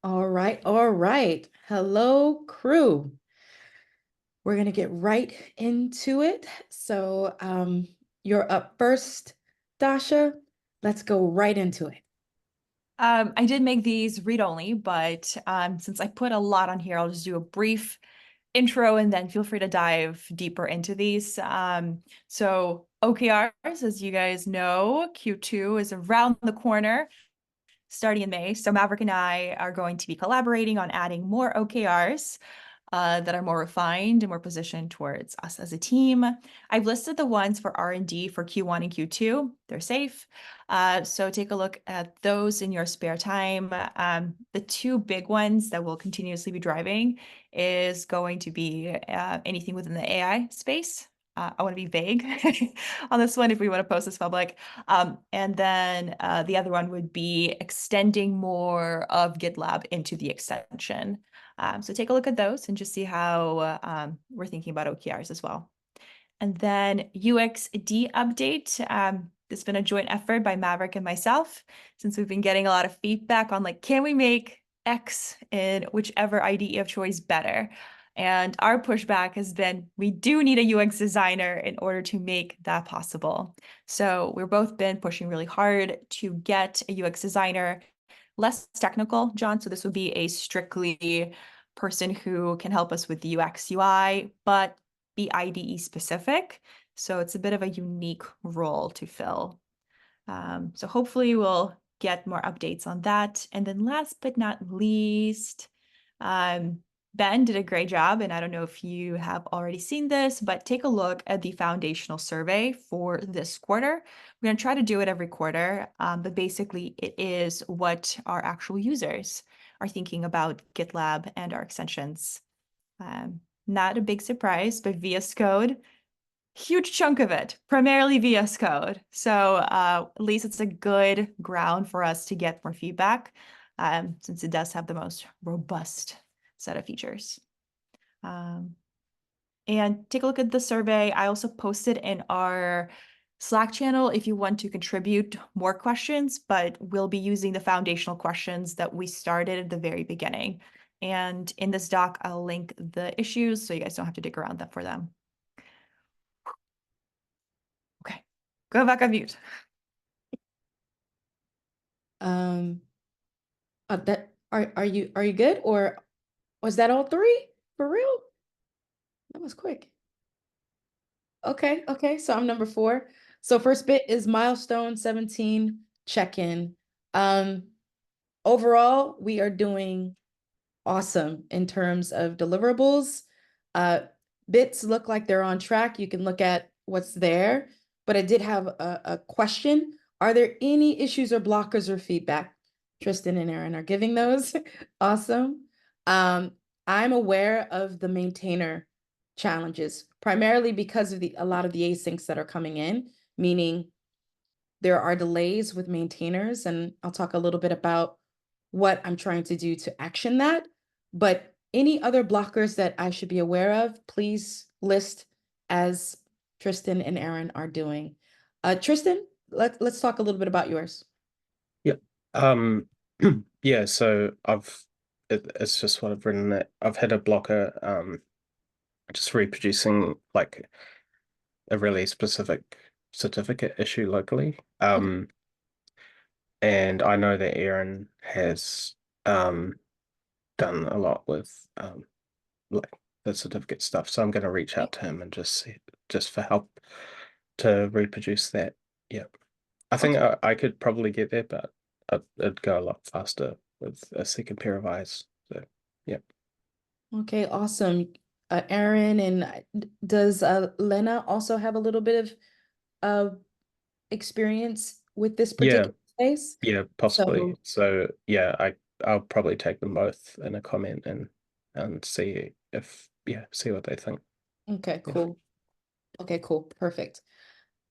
All right, all right. Hello, crew. We're gonna get right into it. So you're up first, Dasha. Let's go right into it. I did make these read only, but since I put a lot on here, I'll just do a brief intro and then feel free to dive deeper into these. So OKRs, as you guys know, Q2 is around the corner starting in May. So Maverick and I are going to be collaborating on adding more OKRs that are more refined and more positioned towards us as a team. I've listed the ones for R&D for Q1 and Q2. They're safe. So take a look at those in your spare time. The two big ones that we'll continuously be driving is going to be anything within the AI space. I want to be vague on this one if we want to post this public. And then the other one would be extending more of GitLab into the extension. So take a look at those and just see how we're thinking about OKRs as well. And then UXD update. It's been a joint effort by Maverick and myself since we've been getting a lot of feedback on like, can we make X in whichever IDE of choice better? And our pushback has been, we do need a UX designer in order to make that possible. So we've both been pushing really hard to get a UX designer, less technical, John. So this would be a strictly person who can help us with the UX UI, but be IDE specific. So it's a bit of a unique role to fill. So hopefully we'll get more updates on that. And then last but not least, Ben did a great job. And I don't know if you have already seen this, but take a look at the foundational survey for this quarter. We're going to try to do it every quarter, but basically it is what our actual users are thinking about GitLab and our extensions. Not a big surprise, but VS Code, huge chunk of it, primarily VS Code. So at least it's a good ground for us to get more feedback since it does have the most robust set of features. And take a look at the survey. I also posted in our Slack channel if you want to contribute more questions, but we'll be using the foundational questions that we started at the very beginning. And in this doc, I'll link the issues so you guys don't have to dig around for them. Okay, go back on mute. Are you good, or was that all three for real? That was quick. Okay, so I'm number 4. So first bit is milestone 17 check-in. Overall, we are doing awesome in terms of deliverables. Bits look like they're on track. You can look at what's there, but I did have a question. Are there any issues or blockers or feedback? Tristan and Aaron are giving those. Awesome. I'm aware of the maintainer challenges, primarily because of a lot of the asyncs that are coming in, meaning there are delays with maintainers, and I'll talk a little bit about what I'm trying to do to action that. But any other blockers that I should be aware of, please list as Tristan and Aaron are doing. Tristan, let's talk a little bit about yours. Yeah. Yeah, so it's just what I've written that I've had a blocker just reproducing like a really specific certificate issue locally. And I know that Aaron has done a lot with like the certificate stuff, so I'm going to reach out to him and just for help to reproduce that. Yeah, I think I could probably get there, but it'd go a lot faster with a second pair of eyes. So yeah. Okay, awesome. Aaron, and does Lena also have a little bit of experience with this particular space? Yeah, possibly. So yeah, I'll probably take them both in a comment and see see what they think. Okay, cool. Okay, cool. Perfect.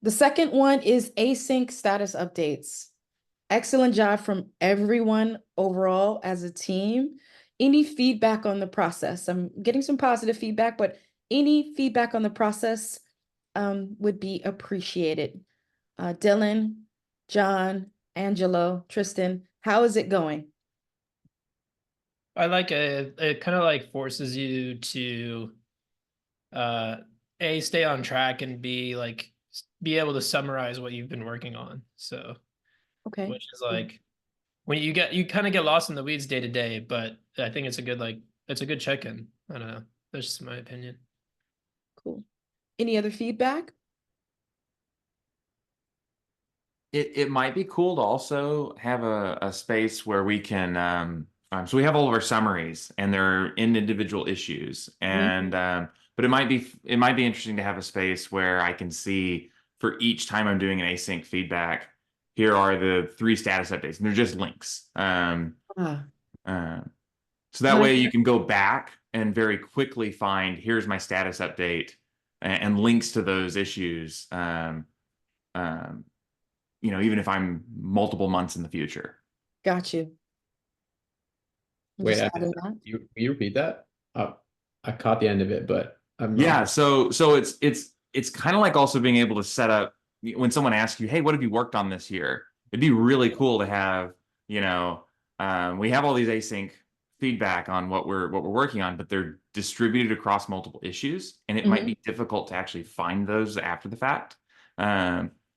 The second one is async status updates. Excellent job from everyone overall as a team. Any feedback on the process? I'm getting some positive feedback, but any feedback on the process would be appreciated. Dylan, John, Angelo, Tristan, how is it going? I like it kind of like forces you to A, stay on track, and B, like be able to summarize what you've been working on. So, Okay. which is like when you kind of get lost in the weeds day to day, but I think it's a good it's a good check-in. I don't know. That's just my opinion. Cool. Any other feedback? It might be cool to also have a space where we can so we have all of our summaries and they're in individual issues and but it might be interesting to have a space where I can see for each time I'm doing an async feedback, here are the 3 status updates and they're just links. Ah, So that nice. way you can go back and very quickly find here's my status update and links to those issues. You know, even if I'm multiple months in the future. Got you. I'm Wait, just adding that. you repeat that? I caught the end of it, but I'm not. Yeah, so it's kind of like also being able to set up when someone asks you, hey, what have you worked on this year? It'd be really cool to have, you know, we have all these async feedback on what we're working on, but they're distributed across multiple issues, and it might be difficult to actually find those after the fact.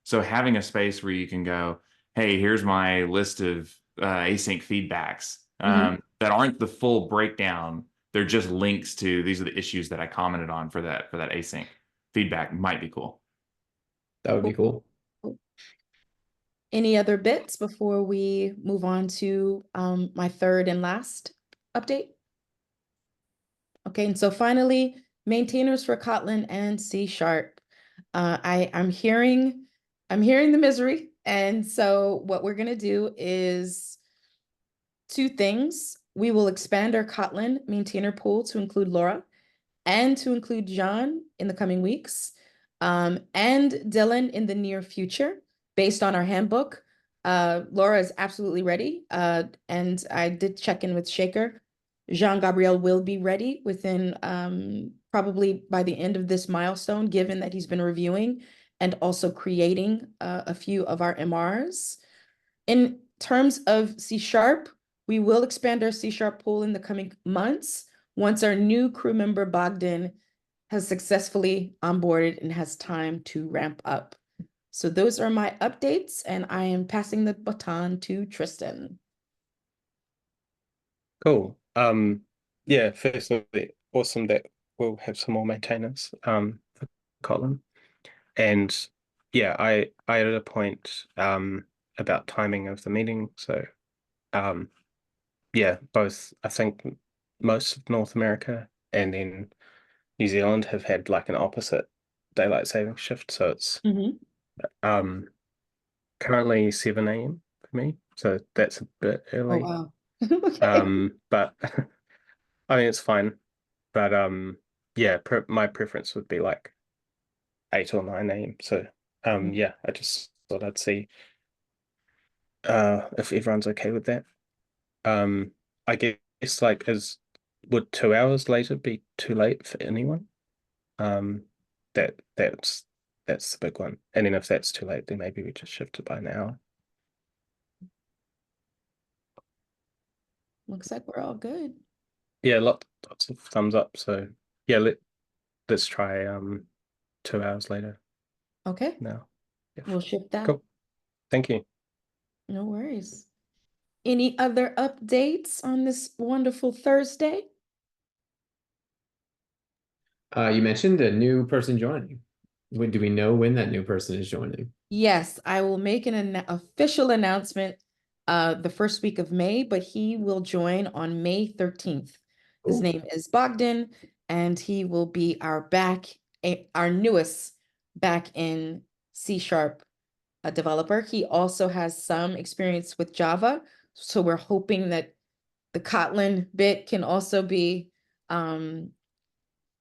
So having a space where you can go, hey, here's my list of async feedbacks that aren't the full breakdown. They're just links to these are the issues that I commented on for that async feedback might be cool. That would be cool. Any other bits before we move on to my third and last update? Okay, and so finally, maintainers for Kotlin and C#. I'm hearing the misery, and so what we're gonna do is 2 things. We will expand our Kotlin maintainer pool to include Laura and to include John in the coming weeks, and Dylan in the near future, based on our handbook. Laura is absolutely ready, and I did check in with Shaker. Jean-Gabriel will be ready within probably by the end of this milestone, given that he's been reviewing and also creating a few of our MRs. In terms of C#, we will expand our C# pool in the coming months once our new crew member Bogdan has successfully onboarded and has time to ramp up. So those are my updates, and I am passing the baton to Tristan. Cool. Yeah, firstly, awesome that we'll have some more maintainers for Kotlin. And yeah, I added a point about timing of the meeting. So yeah, both I think most of North America and then New Zealand have had like an opposite daylight saving shift. So it's currently 7 a.m. for me. So that's a bit Oh, early. wow. Okay. But I mean it's fine. But yeah, my preference would be like 8 or 9 a.m. So yeah, I just thought I'd see if everyone's okay with that. I guess like would 2 hours later be too late for anyone? That's the big one. And then if that's too late, then maybe we just shift it by an hour. Looks like we're all good. Yeah, lots of thumbs up. So yeah, let's try 2 hours later Okay, now. Yeah. we'll shift that. Cool. Thank you. No worries. Any other updates on this wonderful Thursday? You mentioned a new person joining. Do we know when that new person is joining? Yes, I will make an official announcement the first week of May, but he will join on May 13th. His Cool. name is Bogdan, and he will be our newest back in C# developer. He also has some experience with Java, so we're hoping that the Kotlin bit can also be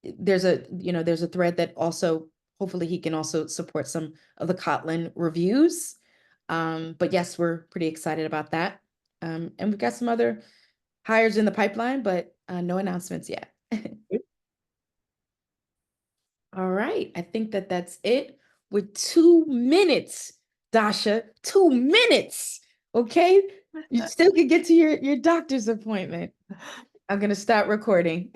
there's a thread that also hopefully he can also support some of the Kotlin reviews. But yes, we're pretty excited about that. And we've got some other hires in the pipeline, but no announcements yet. All right, I think that's it. With 2 minutes, Dasha, 2 minutes Okay, you still can get to your doctor's appointment. I'm gonna stop recording.